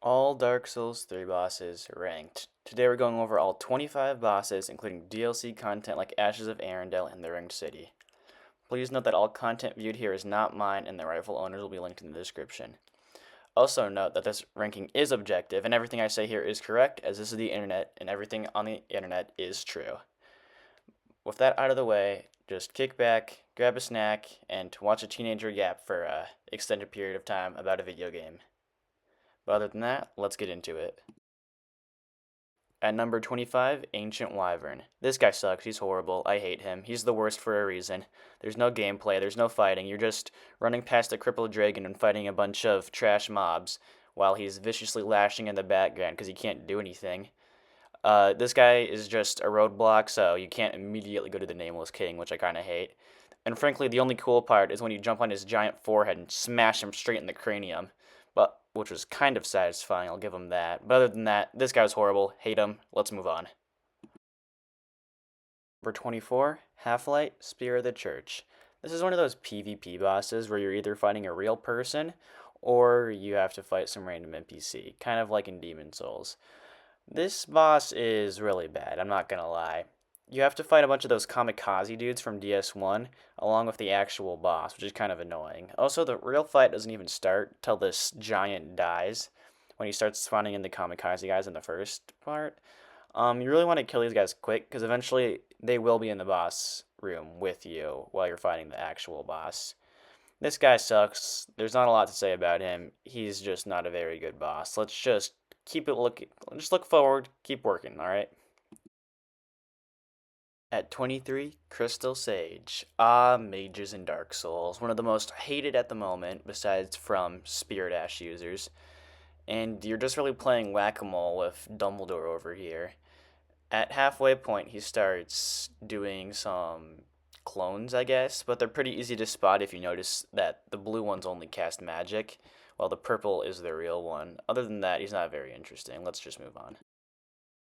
All Dark Souls 3 bosses ranked. Today we're going over all 25 bosses, including DLC content like Ashes of Arendelle and the Ringed City. Please note that all content viewed here is not mine and the rightful owners will be linked in the description. Also note that this ranking is objective and everything I say here is correct, as this is the internet and everything on the internet is true. With that out of the way, just kick back, grab a snack, and watch a teenager yap for an extended period of time about a video game. But other than that, let's get into it. At number 25, Ancient Wyvern. This guy sucks. He's horrible. I hate him. He's the worst for a reason. There's no gameplay. There's no fighting. You're just running past a crippled dragon and fighting a bunch of trash mobs while he's viciously lashing in the background because he can't do anything. This guy is just a roadblock, so you can't immediately go to the Nameless King, which I kind of hate. And frankly, the only cool part is when you jump on his giant forehead and smash him straight in the cranium. But which was kind of satisfying, I'll give him that. But other than that, this guy was horrible. Hate him. Let's move on. Number 24, Half-Light, Spear of the Church. This is one of those PvP bosses where you're either fighting a real person or you have to fight some random NPC, kind of like in Demon Souls. This boss is really bad, I'm not gonna lie. You have to fight a bunch of those kamikaze dudes from DS1 along with the actual boss, which is kind of annoying. Also, the real fight doesn't even start till this giant dies when he starts spawning in the kamikaze guys in the first part. You really want to kill these guys quick because eventually they will be in the boss room with you while you're fighting the actual boss. This guy sucks. There's not a lot to say about him. He's just not a very good boss. Let's just just look forward, keep working, all right? At 23, Crystal Sage. Ah, mages in Dark Souls. One of the most hated at the moment, besides from Spirit Ash users. And you're just really playing whack-a-mole with Dumbledore over here. At halfway point, he starts doing some clones, I guess, but they're pretty easy to spot if you notice that the blue ones only cast magic, while the purple is the real one. Other than that, he's not very interesting. Let's just move on.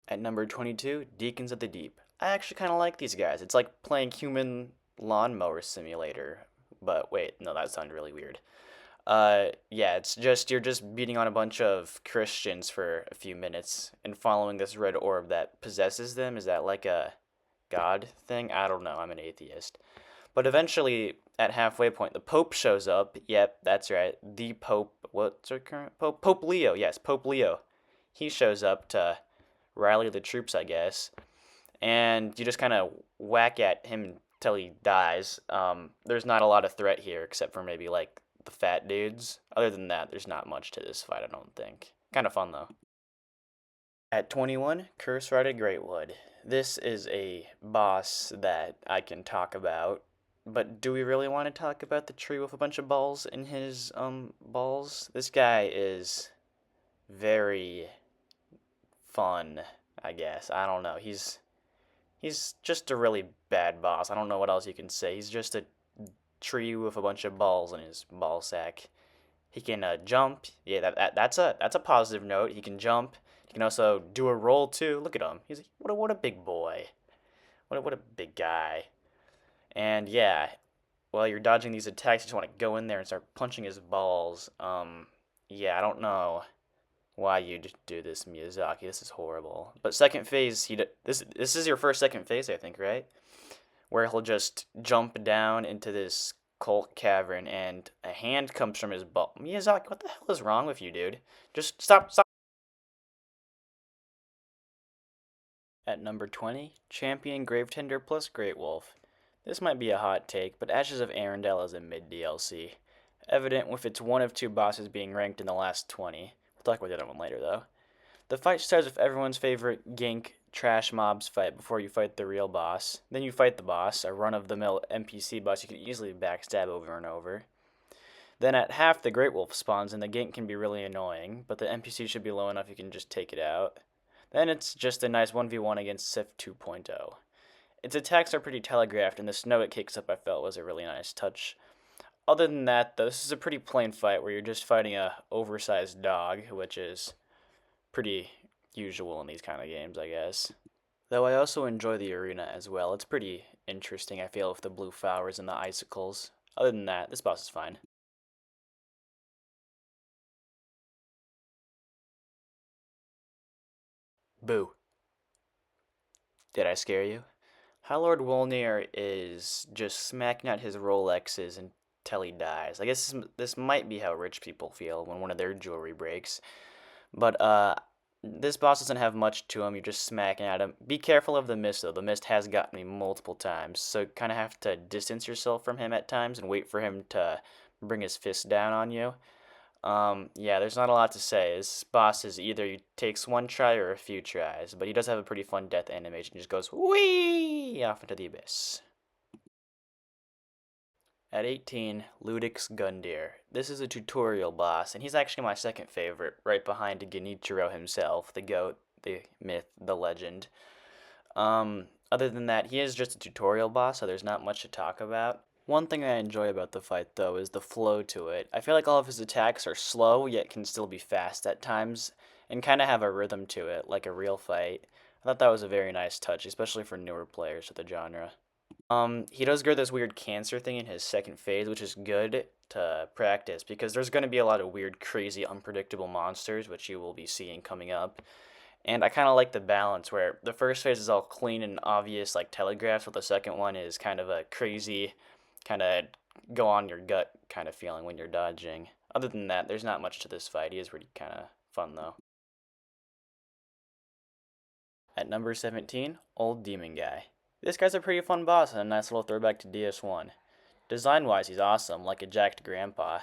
At number 22, Deacons of the Deep. I actually kind of like these guys. It's like playing human lawnmower simulator. But wait, no, that sounded really weird. Yeah, it's just you're just beating on a bunch of Christians for a few minutes and following this red orb that possesses them. Is that like a god thing? I don't know. I'm an atheist. But eventually, at halfway point, the Pope shows up. Yep, that's right. The Pope. What's our current Pope? Pope Leo. Yes, Pope Leo. He shows up to rally the troops, I guess, and you just kind of whack at him until he dies. There's not a lot of threat here except for maybe like the fat dudes. Other than that, there's not much to this fight, I don't think. Kind of fun though. At 21, Curse Rided Greatwood. This is a boss that I can talk about, but do we really want to talk about the tree with a bunch of balls in his balls? This guy is very fun, I guess. I don't know. He's just a really bad boss. I don't know what else you can say. He's just a tree with a bunch of balls in his ball sack. He can jump. Yeah, that's a positive note. He can jump. He can also do a roll too. Look at him. He's what a big boy. What a big guy. And yeah, while you're dodging these attacks, you just want to go in there and start punching his balls. Yeah, I don't know why you do this, Miyazaki. This is horrible. But second phase, this is your first second phase, I think, right? Where he'll just jump down into this cult cavern and a hand comes from his butt. Miyazaki, what the hell is wrong with you, dude? Just stop. At number 20, Champion Gravetender plus Great Wolf. This might be a hot take, but Ashes of Arendelle is a mid DLC. Evident with its one of two bosses being ranked in the last 20. We'll talk about the other one later, though. The fight starts with everyone's favorite gank trash mobs fight before you fight the real boss. Then you fight the boss, a run-of-the-mill NPC boss you can easily backstab over and over. Then at half, the Great Wolf spawns, and the gank can be really annoying, but the NPC should be low enough you can just take it out. Then it's just a nice 1v1 against Sif 2.0. Its attacks are pretty telegraphed, and the snow it kicks up I felt was a really nice touch. Other than that, though, this is a pretty plain fight where you're just fighting a oversized dog, which is pretty usual in these kind of games, I guess. Though I also enjoy the arena as well. It's pretty interesting, I feel, with the blue flowers and the icicles. Other than that, this boss is fine. Boo. Did I scare you? High Lord Wolnir is just smacking out his Rolexes until he dies. I guess this might be how rich people feel when one of their jewelry breaks. But this boss doesn't have much to him. You're just smacking at him. Be careful of the mist, though. The mist has gotten me multiple times. So kind of have to distance yourself from him at times and wait for him to bring his fist down on you. Yeah, there's not a lot to say. This boss is either he takes one try or a few tries, but he does have a pretty fun death animation. He just goes whee off into the abyss. At 18, Ludix Gundyr. This is a tutorial boss, and he's actually my second favorite, right behind Genichiro himself, the goat, the myth, the legend. Other than that, he is just a tutorial boss, so there's not much to talk about. One thing I enjoy about the fight, though, is the flow to it. I feel like all of his attacks are slow, yet can still be fast at times, and kind of have a rhythm to it, like a real fight. I thought that was a very nice touch, especially for newer players to the genre. He does grow this weird cancer thing in his second phase, which is good to practice because there's going to be a lot of weird, crazy, unpredictable monsters, which you will be seeing coming up. And I kind of like the balance where the first phase is all clean and obvious, like telegraphs, but the second one is kind of a crazy, kind of go on your gut kind of feeling when you're dodging. Other than that, there's not much to this fight. He is pretty kind of fun, though. At number 17, Old Demon Guy. This guy's a pretty fun boss and a nice little throwback to DS1. Design-wise, he's awesome, like a jacked grandpa,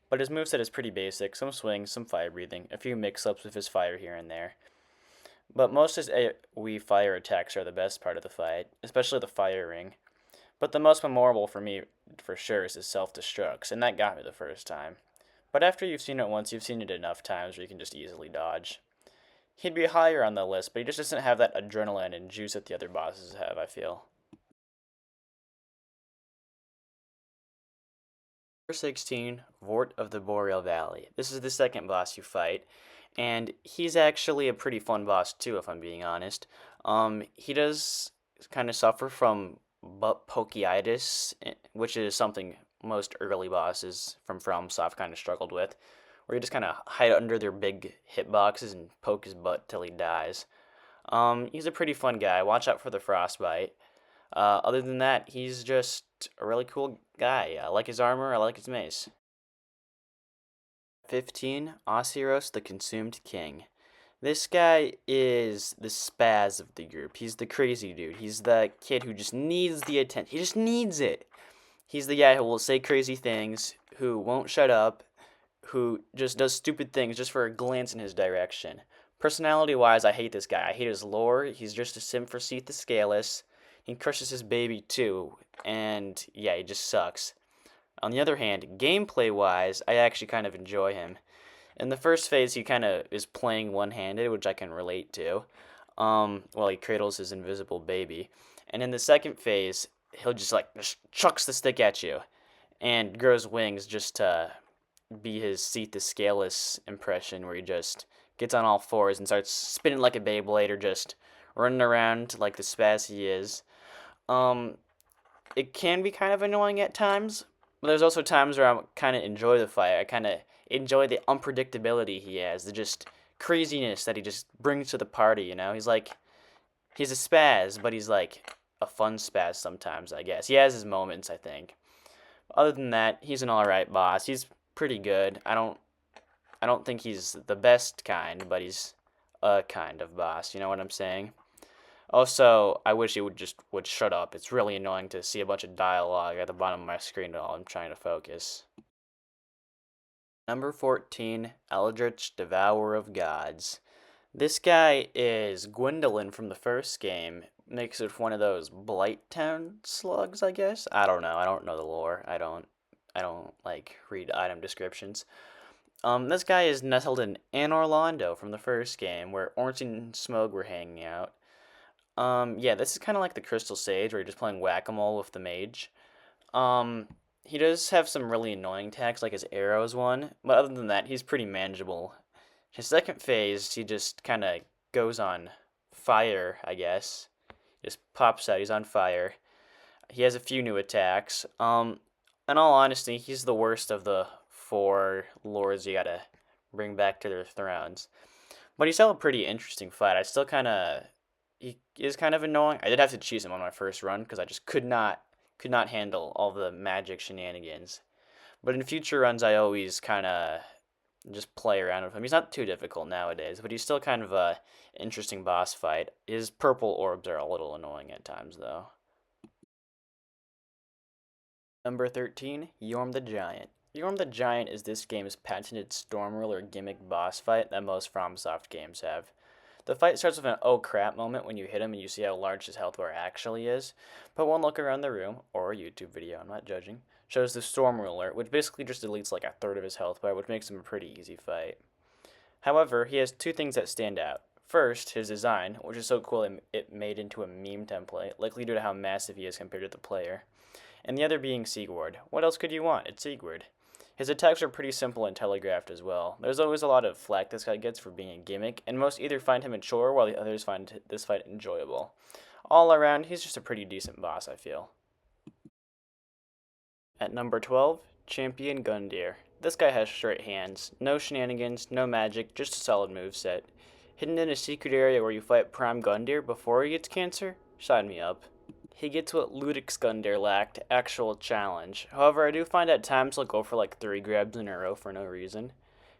but his moveset is pretty basic, some swings, some fire breathing, a few mix-ups with his fire here and there. But most of his AoE fire attacks are the best part of the fight, especially the fire ring. But the most memorable for me, for sure, is his self-destructs, and that got me the first time. But after you've seen it once, you've seen it enough times where you can just easily dodge. He'd be higher on the list, but he just doesn't have that adrenaline and juice that the other bosses have, I feel. Number 16, Vort of the Boreal Valley. This is the second boss you fight, and he's actually a pretty fun boss too, if I'm being honest. He does kind of suffer from butt pokeitis, which is something most early bosses from FromSoft kind of struggled with, where you just kind of hide under their big hitboxes and poke his butt till he dies. He's a pretty fun guy. Watch out for the frostbite. Other than that, he's just a really cool guy. I like his armor, I like his mace. 15, Osiros the Consumed King. This guy is the spaz of the group. He's the crazy dude. He's the kid who just needs the attention. He just needs it. He's the guy who will say crazy things, who won't shut up, who just does stupid things just for a glance in his direction. Personality-wise, I hate this guy. I hate his lore. He's just a sim for Seath the Scaleless. He crushes his baby too, and yeah, he just sucks. On the other hand, gameplay-wise, I actually kind of enjoy him. In the first phase, he kind of is playing one-handed, which I can relate to, while he cradles his invisible baby. And in the second phase, he'll just chucks the stick at you, and grows wings just to be his Seath the Scaleless impression, where he just gets on all fours and starts spinning like a Beyblade or just running around like the spaz he is. Um, it can be kind of annoying at times, but there's also times where I kind of enjoy the fight. I kind of enjoy the unpredictability he has, the just craziness that he just brings to the party, you know? He's a spaz, but he's like a fun spaz sometimes, I guess. He has his moments, I think. Other than that, he's an alright boss. He's pretty good. I don't think he's the best kind, but he's a kind of boss, you know what I'm saying? Also, I wish he would shut up. It's really annoying to see a bunch of dialogue at the bottom of my screen while I'm trying to focus. Number 14, Eldritch Devourer of Gods. This guy is Gwendolyn from the first game. Makes it one of those Blighttown slugs, I guess. I don't know. I don't know the lore. I don't like read item descriptions. This guy is nestled in Orlando from the first game, where Ornstein and Smough were hanging out. Yeah, this is kind of like the Crystal Sage, where you're just playing whack-a-mole with the mage. Um, he does have some really annoying attacks, like his arrows one, but other than that, he's pretty manageable. His second phase, he just kind of goes on fire, I guess. Just pops out, he's on fire. He has a few new attacks. In all honesty, he's the worst of the four lords you gotta bring back to their thrones. But he's still a pretty interesting fight. I still kind of he is kind of annoying. I did have to choose him on my first run because I just could not handle all the magic shenanigans. But in future runs, I always kind of just play around with him. He's not too difficult nowadays, but he's still kind of a interesting boss fight. His purple orbs are a little annoying at times, though. Number 13, Yorm the Giant. Yorm the Giant is this game's patented Storm Ruler gimmick boss fight that most FromSoft games have. The fight starts with an oh crap moment when you hit him and you see how large his health bar actually is, but one look around the room, or a YouTube video, I'm not judging, shows the Storm Ruler, which basically just deletes like a third of his health bar, which makes him a pretty easy fight. However, he has two things that stand out. First, his design, which is so cool it made into a meme template, likely due to how massive he is compared to the player. And the other being Sigurd. What else could you want? It's Sigurd. His attacks are pretty simple and telegraphed as well. There's always a lot of flack this guy gets for being a gimmick, and most either find him a chore while the others find this fight enjoyable. All around, he's just a pretty decent boss, I feel. At number 12, Champion Gundyr. This guy has straight hands, no shenanigans, no magic, just a solid moveset. Hidden in a secret area where you fight Prime Gundyr before he gets cancer? Sign me up. He gets what Ludix Gundyr lacked, actual challenge. However, I do find at times he'll go for like 3 grabs in a row for no reason.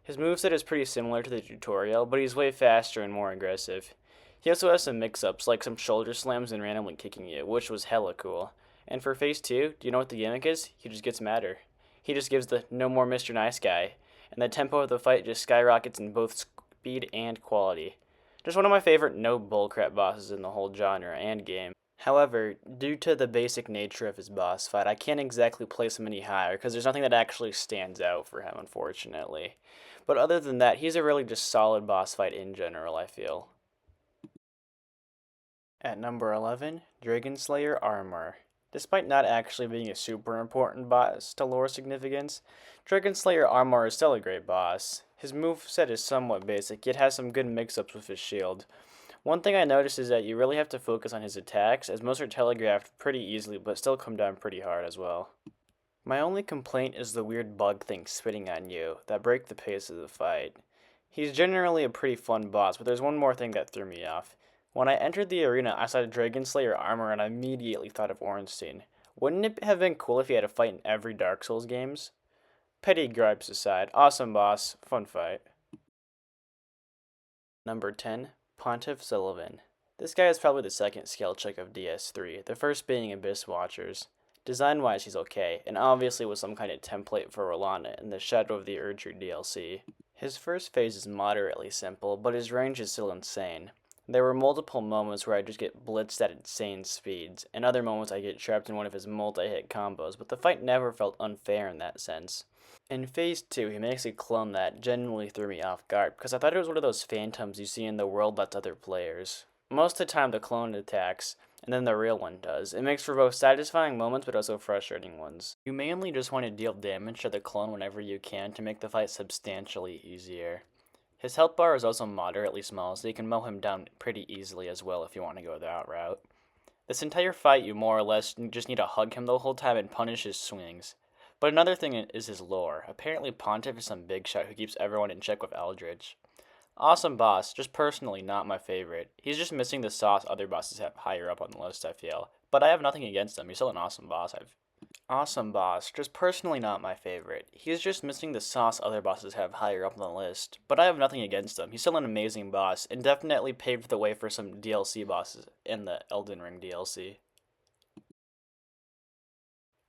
His moveset is pretty similar to the tutorial, but he's way faster and more aggressive. He also has some mix-ups, like some shoulder slams and randomly kicking you, which was hella cool. And for phase 2, do you know what the gimmick is? He just gets madder. He just gives the no more Mr. Nice Guy, and the tempo of the fight just skyrockets in both speed and quality. Just one of my favorite no bullcrap bosses in the whole genre and game. However, due to the basic nature of his boss fight, I can't exactly place him any higher because there's nothing that actually stands out for him, unfortunately. But other than that, he's a really just solid boss fight in general, I feel. At number 11, Dragon Slayer Armor. Despite not actually being a super important boss to lore significance, Dragon Slayer Armor is still a great boss. His moveset is somewhat basic, yet has some good mix-ups with his shield. One thing I noticed is that you really have to focus on his attacks, as most are telegraphed pretty easily but still come down pretty hard as well. My only complaint is the weird bug things spitting on you that break the pace of the fight. He's generally a pretty fun boss, but there's one more thing that threw me off. When I entered the arena, I saw Dragon Slayer Armor and I immediately thought of Ornstein. Wouldn't it have been cool if he had a fight in every Dark Souls games? Petty gripes aside, awesome boss, fun fight. Number 10, Pontiff Sullivan. This guy is probably the second skill check of DS3, the first being Abyss Watchers. Design-wise, he's okay, and obviously with some kind of template for Rolanda in the Shadow of the Erdtree DLC. His first phase is moderately simple, but his range is still insane. There were multiple moments where I just get blitzed at insane speeds, and other moments I get trapped in one of his multi-hit combos, but the fight never felt unfair in that sense. In phase 2, he makes a clone that genuinely threw me off guard, because I thought it was one of those phantoms you see in the world lets other players. Most of the time the clone attacks, and then the real one does. It makes for both satisfying moments but also frustrating ones. You mainly just want to deal damage to the clone whenever you can to make the fight substantially easier. His health bar is also moderately small, so you can mow him down pretty easily as well if you want to go that route. This entire fight you more or less just need to hug him the whole time and punish his swings. But another thing is his lore. Apparently Pontiff is some big shot who keeps everyone in check with Eldritch. Awesome boss, just personally not my favorite. He's just missing the sauce other bosses have higher up on the list, I feel. But I have nothing against him, he's still an awesome boss. Awesome boss, just personally not my favorite. He's just missing the sauce other bosses have higher up on the list. But I have nothing against him, he's still an amazing boss, and definitely paved the way for some DLC bosses in the Elden Ring DLC.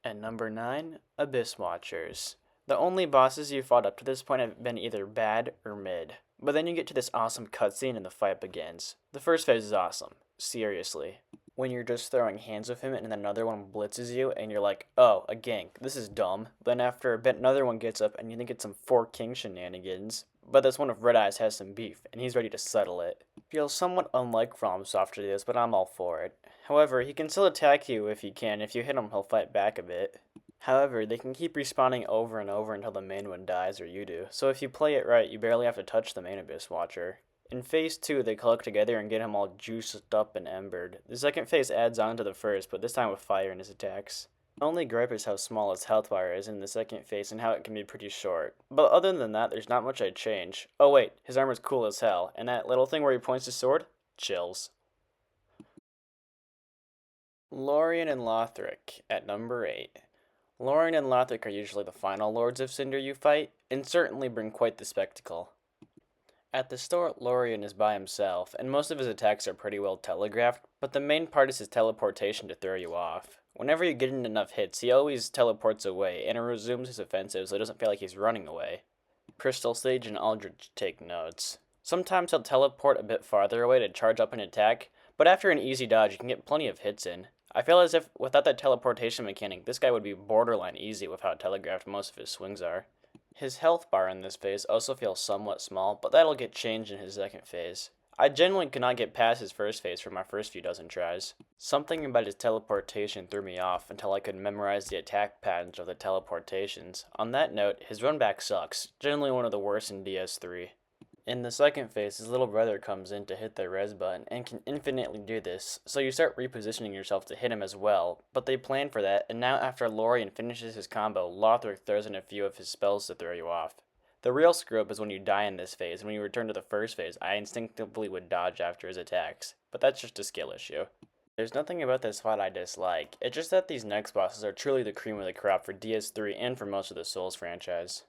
At number 9, Abyss Watchers. The only bosses you fought up to this point have been either bad or mid. But then you get to this awesome cutscene and the fight begins. The first phase is awesome. Seriously. When you're just throwing hands with him and then another one blitzes you and you're like, oh, a gank, this is dumb. Then after a bit another one gets up and you think it's some Four King shenanigans. But this one with Red Eyes has some beef and he's ready to settle it. Feels somewhat unlike FromSoft to this, but I'm all for it. However, he can still attack you if he can. If you hit him, he'll fight back a bit. However, they can keep respawning over and over until the main one dies or you do, so if you play it right, you barely have to touch the main Abyss Watcher. In phase 2, they collect together and get him all juiced up and embered. The second phase adds on to the first, but this time with fire in his attacks. Only gripe is how small its health bar is in the second phase and how it can be pretty short. But other than that, there's not much I'd change. Oh wait, his armor's cool as hell, and that little thing where he points his sword? Chills. Lorien and Lothric at number 8. Lorien and Lothric are usually the final lords of Cinder you fight, and certainly bring quite the spectacle. At the start, Lorien is by himself, and most of his attacks are pretty well telegraphed, but the main part is his teleportation to throw you off. Whenever you get in enough hits, he always teleports away, and resumes his offensive so it doesn't feel like he's running away. Crystal Sage and Aldrich take notes. Sometimes he'll teleport a bit farther away to charge up an attack, but after an easy dodge, you can get plenty of hits in. I feel as if without that teleportation mechanic, this guy would be borderline easy with how telegraphed most of his swings are. His health bar in this phase also feels somewhat small, but that'll get changed in his second phase. I genuinely could not get past his first phase for my first few dozen tries. Something about his teleportation threw me off until I could memorize the attack patterns of the teleportations. On that note, his run back sucks, generally one of the worst in DS3. In the second phase, his little brother comes in to hit the res button and can infinitely do this, so you start repositioning yourself to hit him as well, but they plan for that, and now after Lorien finishes his combo, Lothric throws in a few of his spells to throw you off. The real screw up is when you die in this phase, and when you return to the first phase, I instinctively would dodge after his attacks, but that's just a skill issue. There's nothing about this fight I dislike, it's just that these next bosses are truly the cream of the crop for DS3 and for most of the Souls franchise.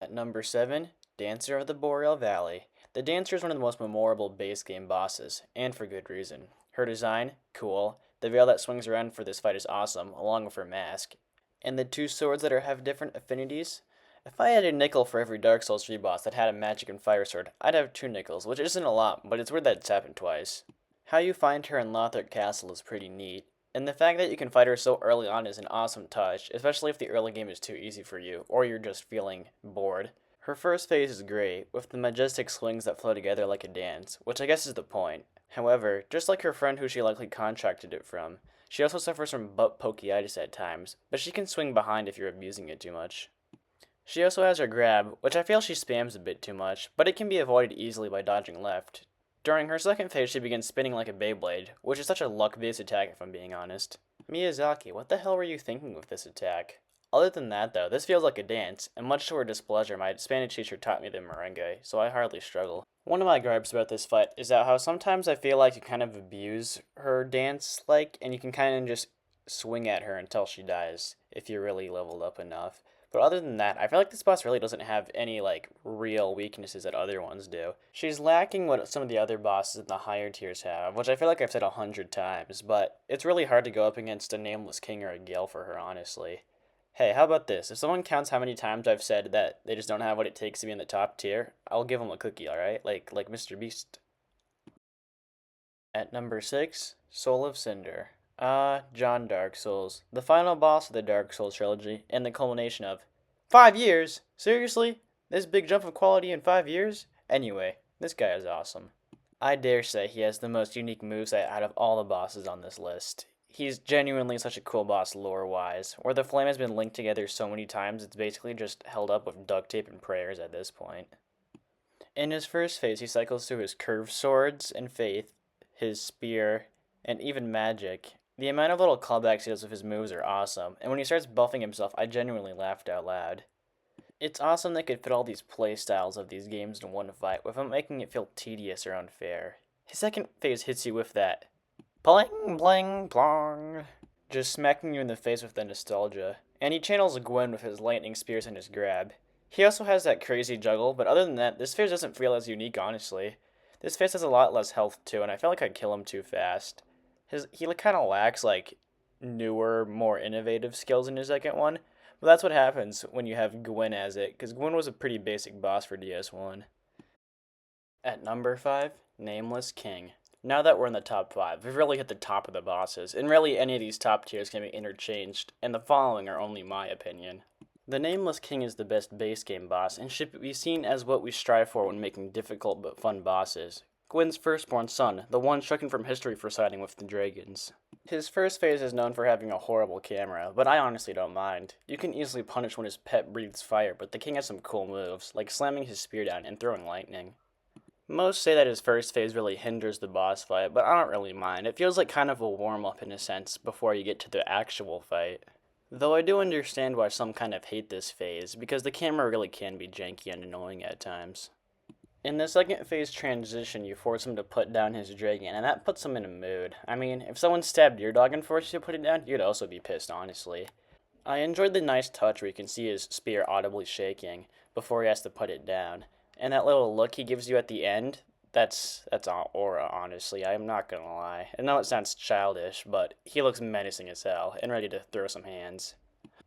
At number 7, Dancer of the Boreal Valley. The Dancer is one of the most memorable base game bosses, and for good reason. Her design, cool. The veil that swings around for this fight is awesome, along with her mask. And the two swords that have different affinities? If I had a nickel for every Dark Souls 3 boss that had a magic and fire sword, I'd have 2 nickels, which isn't a lot, but it's weird that it's happened twice. How you find her in Lothric Castle is pretty neat, and the fact that you can fight her so early on is an awesome touch, especially if the early game is too easy for you, or you're just feeling bored. Her first phase is great, with the majestic swings that flow together like a dance, which I guess is the point. However, just like her friend who she likely contracted it from, she also suffers from butt pokeitis at times, but she can swing behind if you're abusing it too much. She also has her grab, which I feel she spams a bit too much, but it can be avoided easily by dodging left. During her second phase, she begins spinning like a Beyblade, which is such a luck-based attack if I'm being honest. Miyazaki, what the hell were you thinking with this attack? Other than that, though, this feels like a dance, and much to her displeasure, my Spanish teacher taught me the merengue, so I hardly struggle. One of my gripes about this fight is that how sometimes I feel like you kind of abuse her dance, and you can kind of just swing at her until she dies, if you're really leveled up enough. But other than that, I feel like this boss really doesn't have any, real weaknesses that other ones do. She's lacking what some of the other bosses in the higher tiers have, which I feel like I've said 100 times, but it's really hard to go up against a Nameless King or a Gale for her, honestly. Hey, how about this? If someone counts how many times I've said that they just don't have what it takes to be in the top tier, I'll give them a cookie, alright? Like Mr. Beast. At number 6, Soul of Cinder. John Dark Souls, the final boss of the Dark Souls trilogy, and the culmination of 5 years? Seriously? This big jump of quality in 5 years? Anyway, this guy is awesome. I dare say he has the most unique moveset out of all the bosses on this list. He's genuinely such a cool boss lore-wise, where the flame has been linked together so many times it's basically just held up with duct tape and prayers at this point. In his first phase, he cycles through his curved swords and faith, his spear, and even magic. The amount of little callbacks he does with his moves are awesome, and when he starts buffing himself, I genuinely laughed out loud. It's awesome they could fit all these playstyles of these games in one fight without making it feel tedious or unfair. His second phase hits you with that bling bling plong, just smacking you in the face with the nostalgia, and he channels Gwen with his lightning spears and his grab. He also has that crazy juggle, but other than that, this phase doesn't feel as unique, honestly. This phase has a lot less health too, and I feel like I'd kill him too fast. He kind of lacks newer, more innovative skills in his second one, but that's what happens when you have Gwen as it, because Gwen was a pretty basic boss for DS1. At number 5, Nameless King. Now that we're in the top 5, we've really hit the top of the bosses, and really any of these top tiers can be interchanged, and the following are only my opinion. The Nameless King is the best base game boss, and should be seen as what we strive for when making difficult but fun bosses. Gwen's firstborn son, the one stricken from history for siding with the dragons. His first phase is known for having a horrible camera, but I honestly don't mind. You can easily punish when his pet breathes fire, but the king has some cool moves, like slamming his spear down and throwing lightning. Most say that his first phase really hinders the boss fight, but I don't really mind. It feels like kind of a warm-up in a sense before you get to the actual fight. Though I do understand why some kind of hate this phase, because the camera really can be janky and annoying at times. In the second phase transition, you force him to put down his dragon, and that puts him in a mood. I mean, if someone stabbed your dog and forced you to put it down, you'd also be pissed, honestly. I enjoyed the nice touch where you can see his spear audibly shaking before he has to put it down. And that little look he gives you at the end, that's aura, honestly. I'm not gonna lie. I know it sounds childish, but he looks menacing as hell and ready to throw some hands.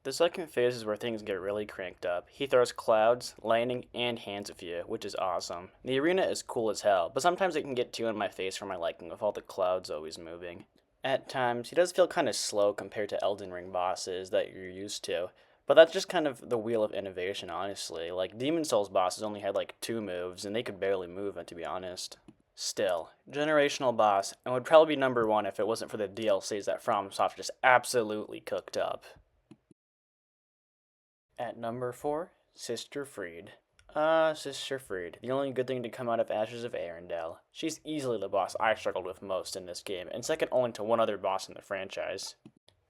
The second phase is where things get really cranked up. He throws clouds, lightning, and hands at you, which is awesome. The arena is cool as hell, but sometimes it can get too in my face for my liking with all the clouds always moving. At times, he does feel kind of slow compared to Elden Ring bosses that you're used to, but that's just kind of the wheel of innovation, honestly. Like, Demon Souls bosses only had like 2 moves, and they could barely move, to be honest. Still, generational boss, and would probably be number one if it wasn't for the DLCs that FromSoft just absolutely cooked up. At number 4, Sister Fried. Sister Fried, the only good thing to come out of Ashes of Arendelle. She's easily the boss I struggled with most in this game, and second only to one other boss in the franchise.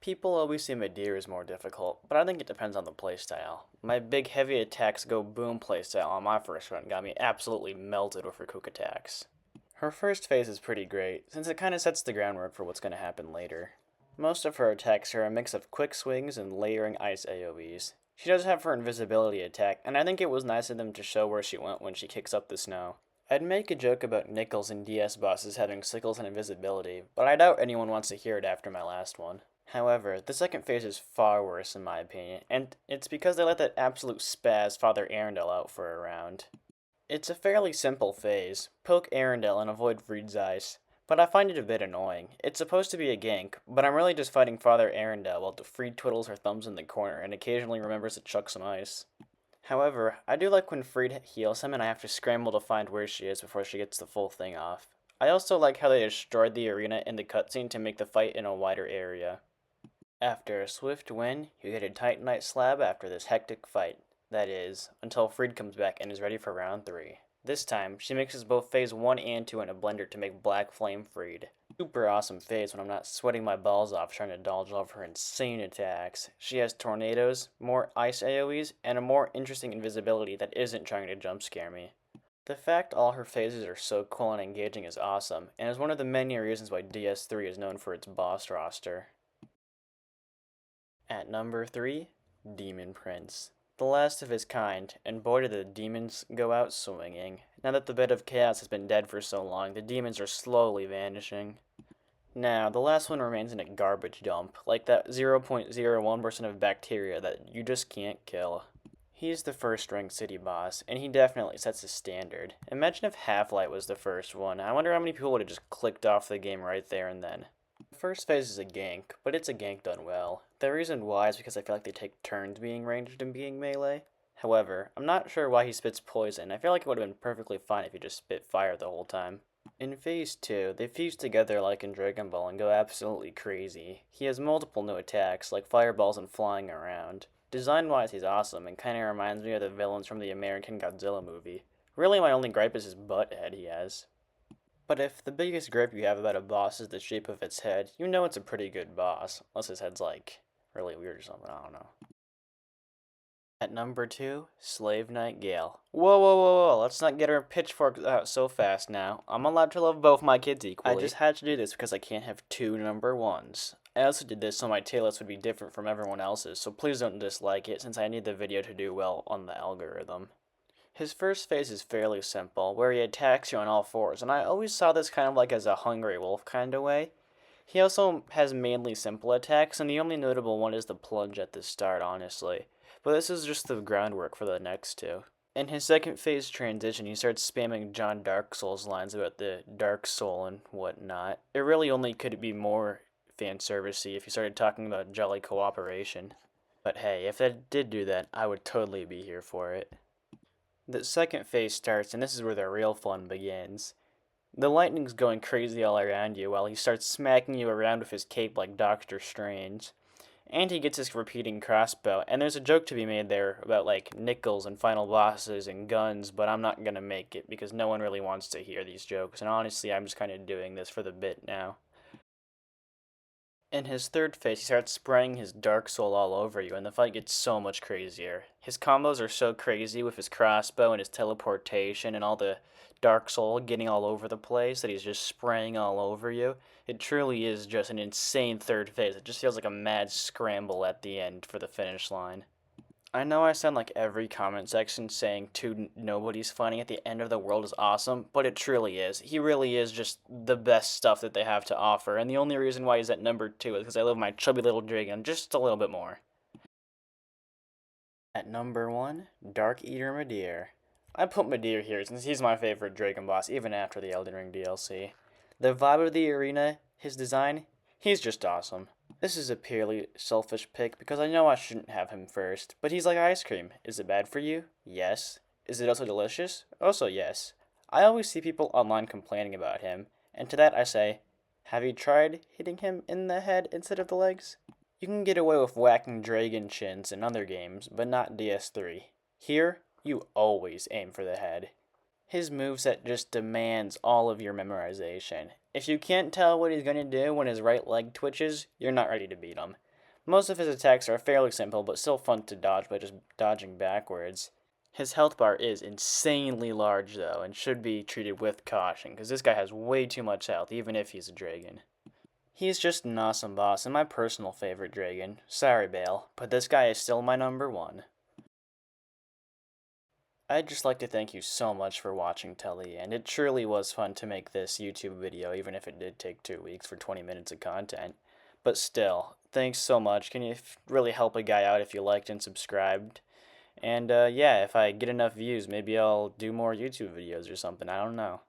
People always say Medivh is more difficult, but I think it depends on the playstyle. My big heavy attacks go boom playstyle on my first run got me absolutely melted with her quick attacks. Her first phase is pretty great, since it kinda sets the groundwork for what's gonna happen later. Most of her attacks are a mix of quick swings and layering ice AoEs. She does have her invisibility attack, and I think it was nice of them to show where she went when she kicks up the snow. I'd make a joke about Nickels and DS bosses having sickles and invisibility, but I doubt anyone wants to hear it after my last one. However, the second phase is far worse in my opinion, and it's because they let that absolute spaz Father Arendelle out for a round. It's a fairly simple phase. Poke Arendelle and avoid Fried's ice. But I find it a bit annoying. It's supposed to be a gank, but I'm really just fighting Father Arendelle while Fried twiddles her thumbs in the corner and occasionally remembers to chuck some ice. However, I do like when Fried heals him and I have to scramble to find where she is before she gets the full thing off. I also like how they destroyed the arena in the cutscene to make the fight in a wider area. After a swift win, you get a Titanite slab after this hectic fight. That is, until Fried comes back and is ready for round 3. This time, she mixes both phase 1 and 2 in a blender to make Black Flame Fried. Super awesome phase when I'm not sweating my balls off trying to dodge all of her insane attacks. She has tornadoes, more ice AoEs, and a more interesting invisibility that isn't trying to jump scare me. The fact all her phases are so cool and engaging is awesome, and is one of the many reasons why DS3 is known for its boss roster. At number 3, Demon Prince. The last of his kind, and boy did the demons go out swinging. Now that the bit of chaos has been dead for so long, the demons are slowly vanishing. Now, the last one remains in a garbage dump, like that 0.01% of bacteria that you just can't kill. He's the first ranked city boss, and he definitely sets a standard. Imagine if Half-Light was the first one. I wonder how many people would have just clicked off the game right there and then. The first phase is a gank, but it's a gank done well. The reason why is because I feel like they take turns being ranged and being melee. However, I'm not sure why he spits poison. I feel like it would have been perfectly fine if he just spit fire the whole time. In phase 2, they fuse together like in Dragon Ball and go absolutely crazy. He has multiple new attacks, like fireballs and flying around. Design-wise, he's awesome, and kinda reminds me of the villains from the American Godzilla movie. Really, my only gripe is his butt head he has. But if the biggest gripe you have about a boss is the shape of its head, you know it's a pretty good boss. Unless his head's like really weird or something, I don't know. At number 2, Slave Knight Gale. Whoa, whoa, whoa, whoa, let's not get our pitchforks out so fast now. I'm allowed to love both my kids equally. I just had to do this because I can't have 2 number 1s. I also did this so my tier list would be different from everyone else's, so please don't dislike it since I need the video to do well on the algorithm. His first phase is fairly simple, where he attacks you on all fours, and I always saw this kind of like as a hungry wolf kind of way. He also has mainly simple attacks, and the only notable one is the plunge at the start, honestly. But this is just the groundwork for the next 2. In his second phase transition, he starts spamming John Dark Souls lines about the Dark Soul and whatnot. It really only could be more fanservice-y if he started talking about jolly cooperation. But hey, if it did do that, I would totally be here for it. The second phase starts, and this is where the real fun begins. The lightning's going crazy all around you while he starts smacking you around with his cape like Doctor Strange. And he gets his repeating crossbow. And there's a joke to be made there about like nickels and final bosses and guns, but I'm not gonna make it because no one really wants to hear these jokes. And honestly, I'm just kind of doing this for the bit now. In his third phase, he starts spraying his Dark Soul all over you, and the fight gets so much crazier. His combos are so crazy with his crossbow and his teleportation and all the Dark Soul getting all over the place that he's just spraying all over you. It truly is just an insane third phase. It just feels like a mad scramble at the end for the finish line. I know I sound like every comment section saying two nobodies fighting at the end of the world is awesome, but it truly is. He really is just the best stuff that they have to offer, and the only reason why he's at number 2 is because I love my chubby little dragon just a little bit more. At number 1, Dark Eater Midir. I put Midir here since he's my favorite dragon boss even after the Elden Ring DLC. The vibe of the arena, his design, he's just awesome. This is a purely selfish pick because I know I shouldn't have him first, but he's like ice cream. Is it bad for you? Yes. Is it also delicious? Also yes. I always see people online complaining about him, and to that I say, have you tried hitting him in the head instead of the legs? You can get away with whacking dragon chins in other games, but not DS3. Here, you always aim for the head. His moveset just demands all of your memorization. If you can't tell what he's going to do when his right leg twitches, you're not ready to beat him. Most of his attacks are fairly simple, but still fun to dodge by just dodging backwards. His health bar is insanely large, though, and should be treated with caution, because this guy has way too much health, even if he's a dragon. He's just an awesome boss, and my personal favorite dragon. Sorry, Bale, but this guy is still my number 1. I'd just like to thank you so much for watching till the end. It truly was fun to make this YouTube video, even if it did take 2 weeks for 20 minutes of content. But still, thanks so much. Can you really help a guy out if you liked and subscribed? And yeah, if I get enough views, maybe I'll do more YouTube videos or something. I don't know.